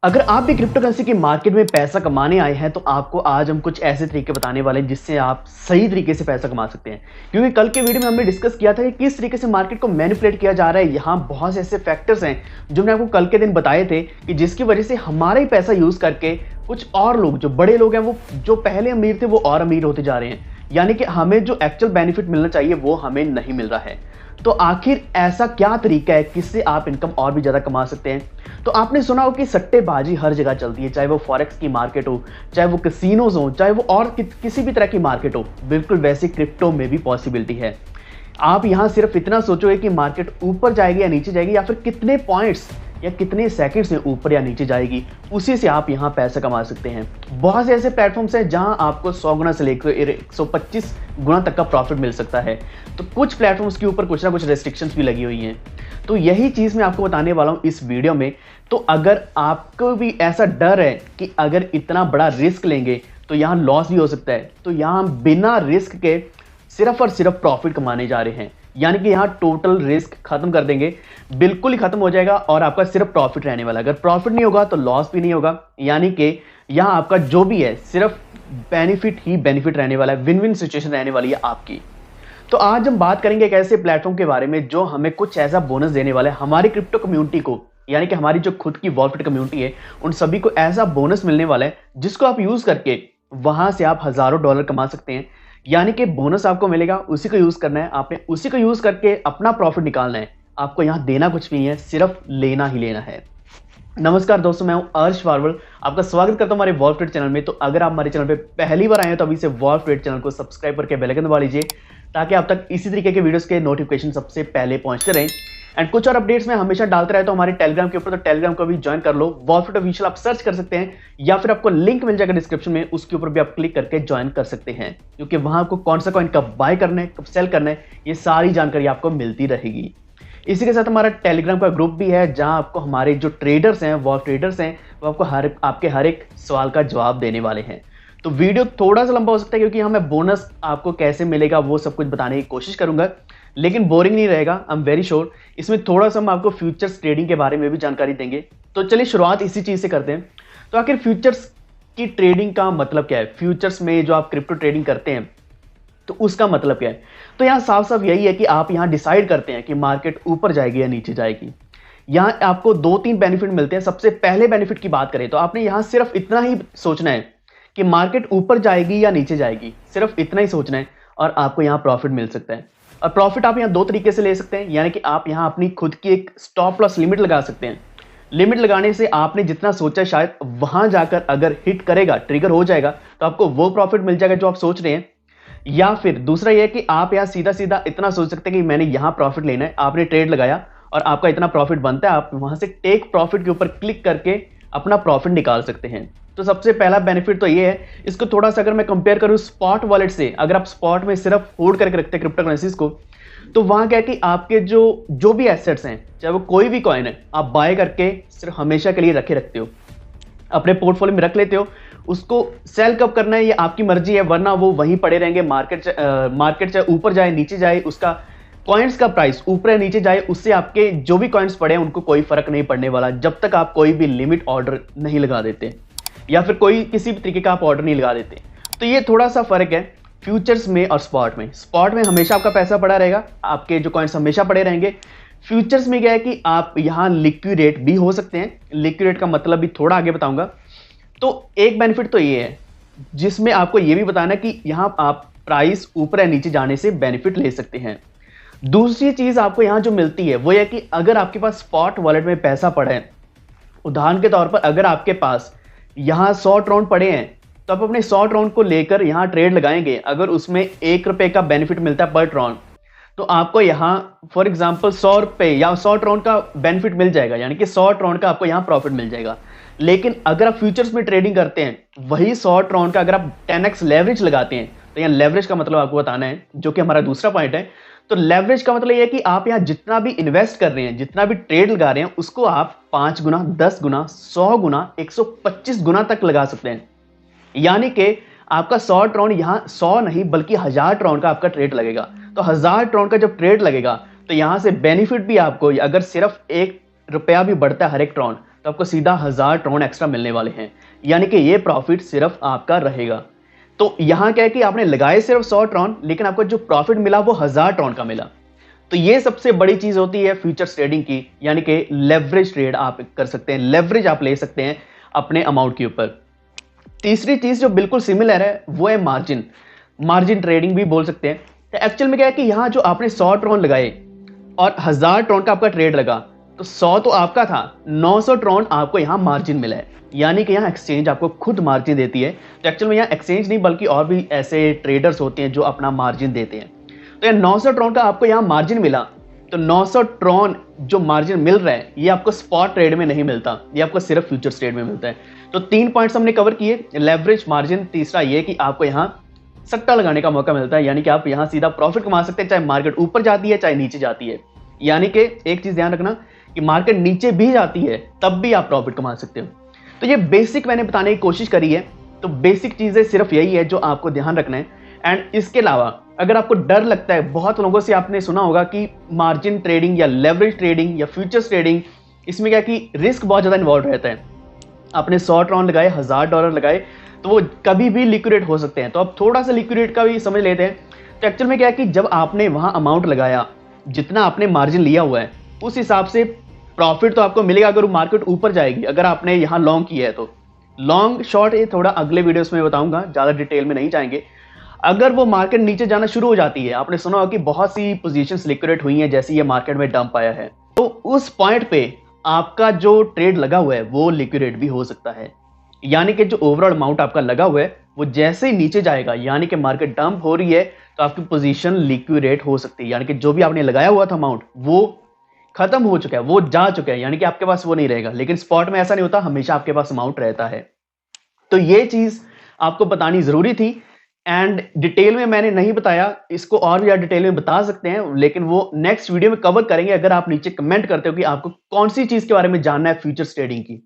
अगर आप भी क्रिप्टो करेंसी की मार्केट में पैसा कमाने आए हैं तो आपको आज हम कुछ ऐसे तरीके बताने वाले हैं जिससे आप सही तरीके से पैसा कमा सकते हैं। क्योंकि कल के वीडियो में हमने डिस्कस किया था कि किस तरीके से मार्केट को मैनिपुलेट किया जा रहा है। यहाँ बहुत से ऐसे फैक्टर्स हैं जो मैंने आपको कल के दिन बताए थे कि जिसकी वजह से हमारा ही पैसा यूज करके कुछ और लोग, जो बड़े लोग हैं, वो जो पहले अमीर थे वो और अमीर होते जा रहे हैं। यानी कि हमें जो एक्चुअल बेनिफिट मिलना चाहिए वो हमें नहीं मिल रहा है। तो आखिर ऐसा क्या तरीका है किससे आप इनकम और भी ज्यादा कमा सकते हैं? तो आपने सुना हो कि सट्टेबाजी हर जगह चलती है, चाहे वो फॉरेक्स की मार्केट हो, चाहे वो कैसीनोज हो, चाहे वो और किसी भी तरह की मार्केट हो। बिल्कुल वैसे क्रिप्टो में भी पॉसिबिलिटी है। आप यहां सिर्फ इतना सोचोगे कि मार्केट ऊपर जाएगी या नीचे जाएगी, या फिर कितने पॉइंट्स या कितने सेकंड्स में ऊपर या नीचे जाएगी, उसी से आप यहां पैसा कमा सकते हैं। बहुत से ऐसे प्लेटफॉर्म्स हैं जहां आपको 100 गुना से लेकर 125 गुना तक का प्रॉफिट मिल सकता है। तो कुछ प्लेटफॉर्म्स के ऊपर कुछ ना कुछ रेस्ट्रिक्शंस भी लगी हुई हैं। तो यही चीज मैं आपको बताने वाला हूं इस वीडियो में। तो अगर आपको भी ऐसा डर है कि अगर इतना बड़ा रिस्क लेंगे तो यहां लॉस भी हो सकता है, तो यहां बिना रिस्क के सिर्फ और सिर्फ प्रॉफिट कमाने जा रहे हैं। यानी कि यहाँ टोटल रिस्क खत्म कर देंगे, बिल्कुल ही खत्म हो जाएगा और आपका सिर्फ प्रॉफिट रहने वाला है। अगर प्रॉफिट नहीं होगा तो लॉस भी नहीं होगा। यानी कि यहाँ आपका जो भी है सिर्फ बेनिफिट ही बेनिफिट रहने वाला है, विन विन सिचुएशन रहने वाली है आपकी। तो आज हम बात करेंगे एक ऐसे प्लेटफॉर्म के बारे में जो हमें कुछ ऐसा बोनस देने वाला है हमारी क्रिप्टो कम्युनिटी को। यानी कि हमारी जो खुद की वॉलेट कम्युनिटी है उन सभी को ऐसा बोनस मिलने वाला है जिसको आप यूज करके वहां से आप हजारों डॉलर कमा सकते हैं। यानी कि बोनस आपको मिलेगा, उसी को यूज करना है, आपने उसी को यूज करके अपना प्रॉफिट निकालना है। आपको यहां देना कुछ भी नहीं है, सिर्फ लेना ही लेना है। नमस्कार दोस्तों, मैं हूं अर्श वारवल, आपका स्वागत करता हूं हमारे वॉल्फ ट्रेड चैनल में। तो अगर आप हमारे चैनल पे पहली बार आए हैं तो अभी से वॉल्फ ट्रेड चैनल को सब्सक्राइब करके बेल आइकन दबा लीजिए ताकि आप तक इसी तरीके के वीडियोस के नोटिफिकेशन सबसे पहले पहुंचते रहें। एंड कुछ और अपडेट्स में हमेशा डालते रहता हूं हमारे टेलीग्राम के ऊपर, तो टेलीग्राम को भी ज्वाइन कर लो। वॉल्फ ट्रेड ऑफिशियल आप सर्च कर सकते हैं या फिर आपको लिंक मिल जाएगा डिस्क्रिप्शन में, उसके ऊपर भी आप क्लिक करके ज्वाइन कर सकते हैं। क्योंकि वहां आपको कौन सा कॉइन कब बाय करना है, कब सेल करना है, ये सारी जानकारी आपको मिलती रहेगी। इसी के साथ हमारा टेलीग्राम का ग्रुप भी है जहां आपको हमारे जो ट्रेडर्स हैं, वॉल्फ ट्रेडर्स हैं, वो आपको आपके हर एक सवाल का जवाब देने वाले हैं। तो वीडियो थोड़ा सा लंबा हो सकता है क्योंकि हमें बोनस आपको कैसे मिलेगा वो सब कुछ बताने की कोशिश करूंगा, लेकिन बोरिंग नहीं रहेगा, आई एम वेरी श्योर। इसमें थोड़ा सा हम आपको फ्यूचर्स ट्रेडिंग के बारे में भी जानकारी देंगे। तो चलिए शुरुआत इसी चीज से करते हैं। तो आखिर फ्यूचर्स की ट्रेडिंग का मतलब क्या है? फ्यूचर्स में जो आप क्रिप्टो ट्रेडिंग करते हैं तो उसका मतलब क्या है? तो यहाँ साफ साफ यही है कि आप यहाँ डिसाइड करते हैं कि मार्केट ऊपर जाएगी या नीचे जाएगी। यहाँ आपको 2-3 बेनिफिट मिलते हैं। सबसे पहले बेनिफिट की बात करें तो आपने यहाँ सिर्फ इतना ही सोचना है कि मार्केट ऊपर जाएगी या नीचे जाएगी, सिर्फ इतना ही सोचना है और आपको यहाँ प्रॉफिट मिल सकता है। और प्रॉफिट आप यहाँ 2 तरीके से ले सकते हैं। यानी कि आप यहाँ अपनी खुद की एक स्टॉप लॉस लिमिट लगा सकते हैं। लिमिट लगाने से आपने जितना सोचा शायद वहां जाकर अगर हिट करेगा, ट्रिगर हो जाएगा, तो आपको वो प्रॉफिट मिल जाएगा जो आप सोच रहे हैं। या फिर दूसरा यह कि आप यहाँ सीधा सीधा इतना सोच सकते हैं कि मैंने यहाँ प्रॉफिट लेना है, आपने ट्रेड लगाया और आपका इतना प्रॉफिट बनता है, आप वहां से टेक प्रॉफिट के ऊपर क्लिक करके अपना प्रॉफिट निकाल सकते हैं। तो सबसे पहला बेनिफिट तो ये है। इसको थोड़ा सा अगर मैं कंपेयर करूं स्पॉट वॉलेट से, अगर आप स्पॉट में सिर्फ होल्ड करके रखते हैं क्रिप्टो करेंसीज को, तो वहां क्या है कि आपके जो भी एसेट्स हैं, चाहे वो कोई भी कॉइन है, आप बाय करके सिर्फ हमेशा के लिए रखते हो, अपने पोर्टफोलियो में रख लेते हो। उसको सेल कब करना है ये आपकी मर्जी है, वरना वो वहीं पड़े रहेंगे। मार्केट चाहे ऊपर जाए नीचे जाए, उसका कॉइन्स का प्राइस ऊपर या नीचे जाए, उससे आपके जो भी कॉइन्स पड़े हैं उनको कोई फर्क नहीं पड़ने वाला, जब तक आप कोई भी लिमिट ऑर्डर नहीं लगा देते या फिर कोई किसी भी तरीके का आप ऑर्डर नहीं लगा देते। तो ये थोड़ा सा फर्क है फ्यूचर्स में और स्पॉट में। स्पॉट में हमेशा आपका पैसा पड़ा रहेगा, आपके जो कॉइन्स हमेशा पड़े रहेंगे। फ्यूचर्स में क्या है कि आप यहाँ लिक्विडेट भी हो सकते हैं। लिक्विडेट का मतलब भी थोड़ा आगे बताऊंगा। तो एक बेनिफिट तो ये है जिसमें आपको ये भी बताना कि यहाँ आप प्राइस ऊपर या नीचे जाने से बेनिफिट ले सकते हैं। दूसरी चीज आपको यहाँ जो मिलती है वो ये कि अगर आपके पास स्पॉट वॉलेट में पैसा पड़ा है, उदाहरण के तौर पर अगर आपके पास यहाँ 100 ट्रॉन पड़े हैं, तो आप अपने 100 ट्रॉन को लेकर यहाँ ट्रेड लगाएंगे। अगर उसमें 1 रुपए का बेनिफिट मिलता है पर ट्रॉन, तो आपको यहाँ फॉर एग्जांपल 100 रुपए या 100 ट्रॉन का बेनिफिट मिल जाएगा, यानी कि 100 ट्रॉन का आपको यहाँ प्रॉफिट मिल जाएगा। लेकिन अगर आप फ्यूचर्स में ट्रेडिंग करते हैं, वही 100 ट्रॉन का अगर आप 10x लेवरेज लगाते हैं, तो यहाँ लेवरेज का मतलब आपको बताना है, जो कि हमारा दूसरा पॉइंट है। तो लेवरेज का मतलब यह है कि आप यहाँ जितना भी इन्वेस्ट कर रहे हैं, जितना भी ट्रेड लगा रहे हैं, उसको आप 5 गुना, 10 गुना, 100 गुना, 125 गुना तक लगा सकते हैं। यानी कि आपका 100 ट्रॉन यहाँ 100 नहीं बल्कि 1000 ट्रॉन का आपका ट्रेड लगेगा। तो 1000 ट्रॉन का जब ट्रेड लगेगा तो यहाँ से बेनिफिट भी आपको, अगर सिर्फ 1 रुपया भी बढ़ता है हर एक ट्रॉन, तो आपको सीधा 1000 ट्रॉन एक्स्ट्रा मिलने वाले हैं, यानी कि ये प्रॉफिट सिर्फ आपका रहेगा। तो यहाँ क्या है कि आपने लगाए सिर्फ 100 ट्रॉन, लेकिन आपको जो प्रॉफिट मिला वो 1000 ट्रॉन का मिला। तो ये सबसे बड़ी चीज होती है फ्यूचर्स ट्रेडिंग की, यानी कि लेवरेज ट्रेड आप कर सकते हैं, लेवरेज आप ले सकते हैं अपने अमाउंट के ऊपर। तीसरी चीज जो बिल्कुल सिमिलर है वो है मार्जिन, मार्जिन ट्रेडिंग भी बोल सकते हैं। तो एक्चुअल में क्या है कि यहाँ जो आपने 100 ट्रॉन लगाए और 1000 ट्रॉन का आपका ट्रेड लगा, तो 100 तो आपका था, 900 ट्रॉन आपको यहाँ मार्जिन मिला है, यानी कि यहाँ एक्सचेंज आपको खुद मार्जिन देती है। तो एक्चुअल में यहाँ एक्सचेंज नहीं बल्कि और भी ऐसे ट्रेडर्स होते हैं जो अपना मार्जिन देते हैं। तो यहाँ 900 ट्रॉन का आपको यहाँ मार्जिन मिला, तो 900 ट्रॉन जो मार्जिन मिल रहा है ये आपको स्पॉट ट्रेड में नहीं मिलता, ये आपको सिर्फ फ्यूचर्स ट्रेड में मिलता है। तो 3 पॉइंट्स हमने कवर किए, लेवरेज, मार्जिन, तीसरा ये कि आपको यहाँ सट्टा लगाने का मौका मिलता है, यानी कि आप यहाँ सीधा प्रॉफिट कमा सकते हैं, चाहे मार्केट ऊपर जाती है चाहे नीचे जाती है। यानी कि एक चीज ध्यान रखना कि मार्केट नीचे भी जाती है तब भी आप प्रॉफिट कमा सकते हो। तो ये बेसिक मैंने बताने की कोशिश करी है। तो बेसिक चीजें सिर्फ यही है जो आपको ध्यान रखना है। एंड इसके अलावा अगर आपको डर लगता है, बहुत लोगों से आपने सुना होगा कि मार्जिन ट्रेडिंग या लेवरेज ट्रेडिंग या फ्यूचर्स ट्रेडिंग, इसमें क्या कि रिस्क बहुत ज्यादा इन्वॉल्व रहता है। आपने 100 ट्रॉन लगाए, $1000 लगाए, तो वो कभी भी लिक्विडेट हो सकते हैं। तो अब थोड़ा सा लिक्विडेट का भी समझ लेते हैं। तो एक्चुअल में क्या है कि जब आपने वहां अमाउंट लगाया, जितना आपने मार्जिन लिया हुआ है उस हिसाब से प्रॉफिट तो आपको मिलेगा अगर मार्केट ऊपर जाएगी, अगर आपने यहाँ लॉन्ग किया है तो। लॉन्ग शॉर्ट ये थोड़ा अगले वीडियोस में बताऊंगा, ज्यादा डिटेल में नहीं जाएंगे। अगर वो मार्केट नीचे जाना शुरू हो जाती है, आपने सुना होगा कि बहुत सी पोजीशंस लिक्विडेट हुई हैं जैसे ये मार्केट में डंप आया है, तो उस पॉइंट पे आपका जो ट्रेड लगा हुआ है वो लिक्विडेट भी हो सकता है। यानी कि जो ओवरऑल अमाउंट आपका लगा हुआ है वो जैसे ही नीचे जाएगा, यानी कि मार्केट डंप हो रही है, तो आपकी पोजीशन लिक्विडेट हो सकती है। यानी कि जो भी आपने लगाया हुआ था अमाउंट वो खत्म हो चुका है, वो जा चुका है, यानी कि आपके पास वो नहीं रहेगा। लेकिन स्पॉट में ऐसा नहीं होता, हमेशा आपके पास अमाउंट रहता है। तो ये चीज आपको बतानी जरूरी थी। एंड डिटेल में मैंने नहीं बताया, इसको और भी डिटेल में बता सकते हैं, लेकिन वो नेक्स्ट वीडियो में कवर करेंगे। अगर आप नीचे कमेंट करते हो कि आपको कौन सी चीज के बारे में जानना है फ्यूचर्स ट्रेडिंग की,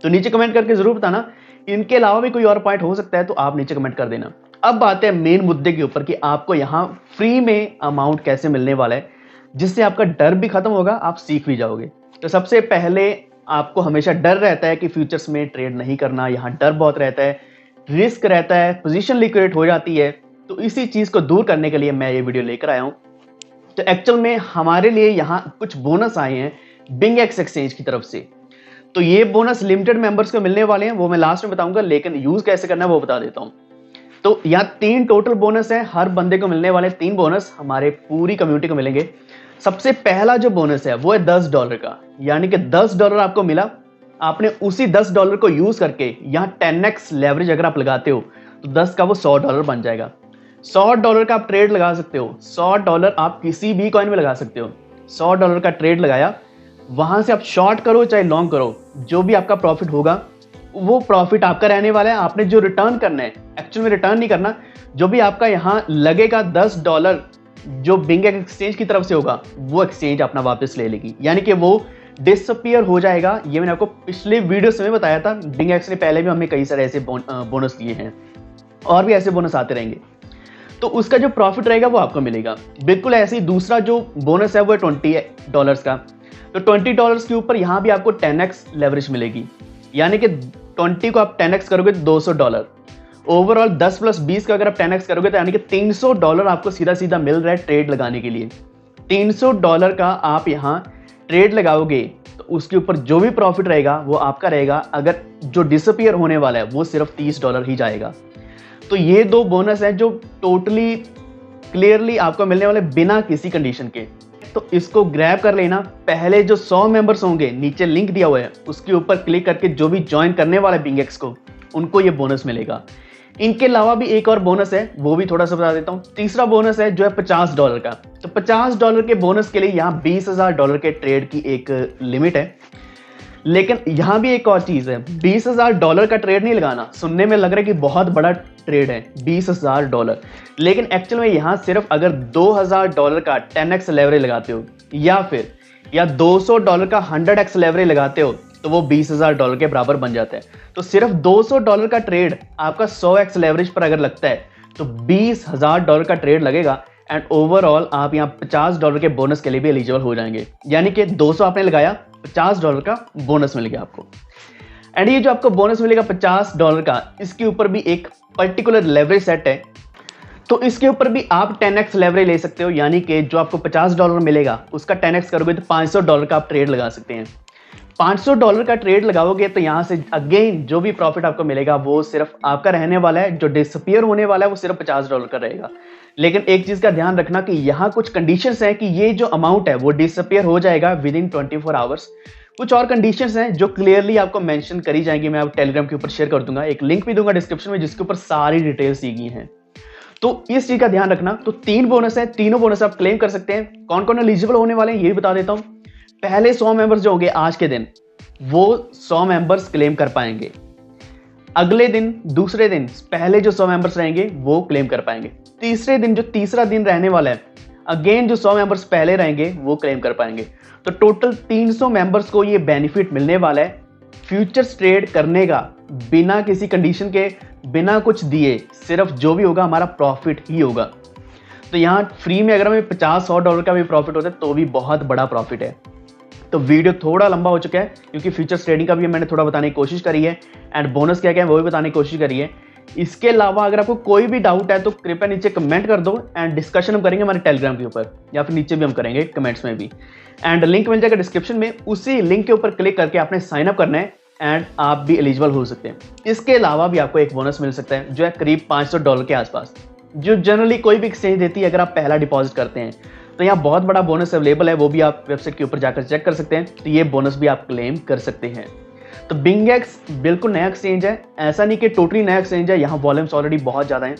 तो नीचे कमेंट करके जरूर बताना। इनके अलावा भी कोई और पॉइंट हो सकता है तो आप नीचे कमेंट कर देना। अब बात है मेन मुद्दे के ऊपर कि आपको यहाँ फ्री में अमाउंट कैसे मिलने वाला है, जिससे आपका डर भी खत्म होगा, आप सीख भी जाओगे। तो सबसे पहले आपको हमेशा डर रहता है कि फ्यूचर्स में ट्रेड नहीं करना, यहाँ डर बहुत रहता है, रिस्क रहता है, पोजीशन लिक्विडेट हो जाती है। तो इसी चीज को दूर करने के लिए मैं ये वीडियो लेकर आया हूं। तो एक्चुअल में हमारे लिए यहाँ कुछ बोनस आए हैं बिंगएक्स एक्सचेंज की तरफ से। तो ये बोनस लिमिटेड मेंबर्स को मिलने वाले हैं, वो मैं लास्ट में बताऊंगा, लेकिन यूज कैसे करना है वो बता देता हूं। तो यहाँ 3 टोटल बोनस है, हर बंदे को मिलने वाले 3 बोनस हमारे पूरी कम्युनिटी को मिलेंगे। सबसे पहला जो बोनस है वो है $10 का, यानी कि $10 आपको मिला, आपने उसी $10 को यूज करके यहाँ 10x लेवरेज अगर आप लगाते हो तो 10 का वो $100 बन जाएगा। $100 का आप ट्रेड लगा सकते हो, $100 आप किसी भी कॉइन में लगा सकते हो। $100 का ट्रेड लगाया, वहां से आप शॉर्ट करो चाहे लॉन्ग करो, जो भी आपका प्रॉफिट होगा वो प्रॉफिट आपका रहने वाला है। आपने जो रिटर्न करना है, एक्चुअल में रिटर्न नहीं करना, जो भी आपका यहाँ लगेगा $10 जो बिंगएक्स एक्सचेंज की तरफ से होगा वो एक्सचेंज अपना वापस ले लेगी, यानी कि वो डिसअपियर हो जाएगा। ये मैंने आपको पिछले वीडियो में बताया था, बिंगएक्स ने पहले भी हमें कई सारे ऐसे बोनस दिए हैं और भी ऐसे बोनस आते रहेंगे। तो उसका जो प्रॉफिट रहेगा वो आपको मिलेगा। बिल्कुल ऐसे ही दूसरा जो बोनस है वो है $20 का। तो $20 के ऊपर यहाँ भी आपको 10x लेवरेज मिलेगी, यानी कि 20 को आप 10x करोगे तो $200। ओवरऑल 10 + 20 का अगर आप 10x करोगे तो यानी कि $300 आपको सीधा सीधा मिल रहा है ट्रेड लगाने के लिए। $300 का आप यहाँ ट्रेड लगाओगे तो उसके ऊपर जो भी प्रॉफिट रहेगा वो आपका रहेगा। अगर जो डिसअपियर होने वाला है वो सिर्फ $30 ही जाएगा। तो ये 2 बोनस है जो टोटली क्लियरली आपको मिलने वाले बिना किसी कंडीशन के। तो इसको ग्रैब कर लेना। पहले जो 100 मेंबर्स होंगे, नीचे लिंक दिया हुआ है उसके ऊपर क्लिक करके जो भी ज्वाइन करने वाला है बिंगएक्स को, उनको ये बोनस मिलेगा। इनके अलावा भी एक और बोनस है, वो भी थोड़ा सा बता देता हूँ। तीसरा बोनस है जो है $50 का। तो $50 के बोनस के लिए यहाँ $20,000 के ट्रेड की एक लिमिट है। लेकिन यहाँ भी एक और चीज है, $20,000 का ट्रेड नहीं लगाना। सुनने में लग रहा है कि बहुत बड़ा ट्रेड है $20,000, लेकिन एक्चुअल में यहाँ सिर्फ अगर $2,000 का 10x लेवरेज लगाते हो या $200 का 100x लेवरेज लगाते हो तो वो $20,000 के बराबर बन जाता है। तो सिर्फ $200 का ट्रेड आपका 100x लेवरेज पर अगर लगता है तो $20,000 का ट्रेड लगेगा। एंड ओवरऑल आप यहाँ $50 के बोनस के लिए भी एलिजिबल हो जाएंगे, यानी कि 200 आपने लगाया, $50 का बोनस मिल गया आपको। एंड ये जो आपको बोनस मिलेगा $50 का, इसके ऊपर भी एक पर्टिकुलर लेवरेज सेट है, तो इसके ऊपर भी आप 10x लेवरेज ले सकते हो। यानी कि जो आपको $50 मिलेगा उसका 10x करोगे तो $500 का आप ट्रेड लगा सकते हैं। $500 का ट्रेड लगाओगे तो यहाँ से अगेन जो भी प्रॉफिट आपको मिलेगा वो सिर्फ आपका रहने वाला है, जो डिसअपियर होने वाला है वो सिर्फ $50 का रहेगा। लेकिन एक चीज का ध्यान रखना कि यहाँ कुछ कंडीशंस हैं कि ये जो अमाउंट है वो डिसअपियर हो जाएगा विद इन 24 आवर्स। कुछ और कंडीशंस हैं जो क्लियरली आपको मेंशन करी जाएंगी, मैं आप टेलीग्राम के ऊपर शेयर कर दूंगा, एक लिंक भी दूंगा डिस्क्रिप्शन में जिसके ऊपर सारी डिटेल्स दी गई हैं। तो इस चीज का ध्यान रखना। तो 3 बोनस है, तीनों बोनस आप क्लेम कर सकते हैं। कौन कौन एलिजिबल होने वाले हैं ये भी बता देता हूं। पहले 100 मेंबर्स जो होंगे आज के दिन वो 100 मेंबर्स क्लेम कर पाएंगे। अगले दिन दूसरे दिन पहले जो 100 मेंबर्स रहेंगे वो क्लेम कर पाएंगे। तीसरे दिन जो तीसरा दिन रहने वाला है अगेन जो 100 मेंबर्स पहले रहेंगे वो क्लेम कर पाएंगे। तो टोटल 300 मेंबर्स को ये बेनिफिट मिलने वाला है फ्यूचर्स ट्रेड करने का, बिना किसी कंडीशन के, बिना कुछ दिए, सिर्फ जो भी होगा हमारा प्रॉफिट ही होगा। तो यहाँ फ्री में अगर हमें $50-100 का भी प्रॉफिट होता है तो भी बहुत बड़ा प्रॉफिट है। तो वीडियो थोड़ा लंबा हो चुका है क्योंकि फ्यूचर्स ट्रेडिंग का भी मैंने थोड़ा बताने की कोशिश करी है एंड बोनस क्या क्या है वो भी बताने की कोशिश करी है। इसके अलावा अगर आपको कोई भी डाउट है तो कृपया नीचे कमेंट कर दो एंड डिस्कशन हम करेंगे हमारे टेलीग्राम के ऊपर, या फिर नीचे भी हम करेंगे कमेंट्स में भी। एंड लिंक मिल जाएगा डिस्क्रिप्शन में, उसी लिंक के ऊपर क्लिक करके आपने साइन अप करना है एंड आप भी एलिजिबल हो सकते हैं। इसके अलावा भी आपको एक बोनस मिल सकता है जो है करीब $500 के आसपास, जो जनरली कोई भी एक्सचेंज देती है अगर आप पहला डिपॉजिट करते हैं। तो यहाँ बहुत बड़ा बोनस अवेलेबल है, वो भी आप वेबसाइट के ऊपर जाकर चेक कर सकते हैं। तो ये बोनस भी आप क्लेम कर सकते हैं। तो बिंगेक्स बिल्कुल नया एक्सचेंज है, ऐसा नहीं कि टोटली नया एक्सचेंज है, यहाँ वॉल्यूम्स ऑलरेडी बहुत ज़्यादा हैं,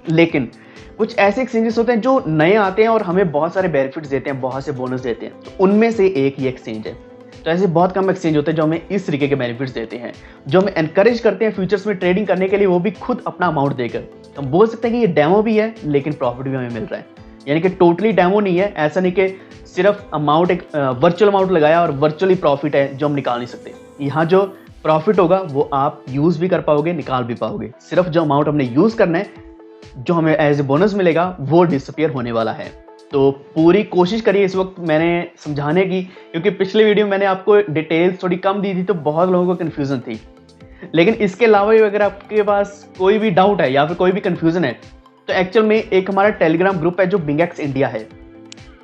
लेकिन कुछ ऐसे एक्सचेंजेस होते हैं जो नए आते हैं और हमें बहुत सारे बेनिफिट्स देते हैं, बहुत से बोनस देते हैं। तो उनमें से एक ये एक्सचेंज है। तो ऐसे बहुत कम एक्सचेंज होते हैं जो हमें इस तरीके के बेनिफिट्स देते हैं, जो हमें एनकरेज करते हैं फ्यूचर्स में ट्रेडिंग करने के लिए, वो भी खुद अपना अमाउंट देकर। हम बोल सकते हैं कि ये डेमो भी है लेकिन प्रॉफिट भी हमें मिल रहा है। यानी कि टोटली डेमो नहीं है, ऐसा नहीं कि सिर्फ अमाउंट एक वर्चुअल अमाउंट लगाया और वर्चुअली प्रॉफिट है जो हम निकाल नहीं सकते। यहाँ जो प्रॉफिट होगा वो आप यूज़ भी कर पाओगे, निकाल भी पाओगे। सिर्फ जो अमाउंट हमने यूज़ करना है, जो हमें एज ए बोनस मिलेगा वो डिसअपियर होने वाला है। तो पूरी कोशिश करिए इस वक्त मैंने समझाने की, क्योंकि पिछले वीडियो में मैंने आपको डिटेल्स थोड़ी कम दी थी तो बहुत लोगों को कन्फ्यूज़न थी। लेकिन इसके अलावा भी अगर आपके पास कोई भी डाउट है या फिर कोई भी कन्फ्यूज़न है तो एक्चुअल में एक हमारा टेलीग्राम ग्रुप है जो बिंगेक्स इंडिया है,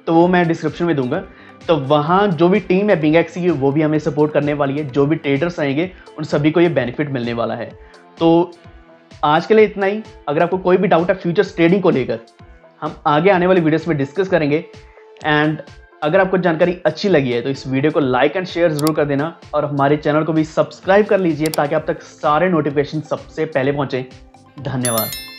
तो वो मैं डिस्क्रिप्शन में दूंगा। तो वहाँ जो भी टीम है बिंगेक्स की वो भी हमें सपोर्ट करने वाली है, जो भी ट्रेडर्स आएंगे उन सभी को ये बेनिफिट मिलने वाला है। तो आज के लिए इतना ही। अगर आपको कोई भी डाउट है फ्यूचर्स ट्रेडिंग को लेकर, हम आगे आने वाली वीडियोस में डिस्कस करेंगे। एंड अगर आपको जानकारी अच्छी लगी है तो इस वीडियो को लाइक एंड शेयर जरूर कर देना और हमारे चैनल को भी सब्सक्राइब कर लीजिए ताकि आप तक सारे नोटिफिकेशन सबसे पहले पहुंचे। धन्यवाद।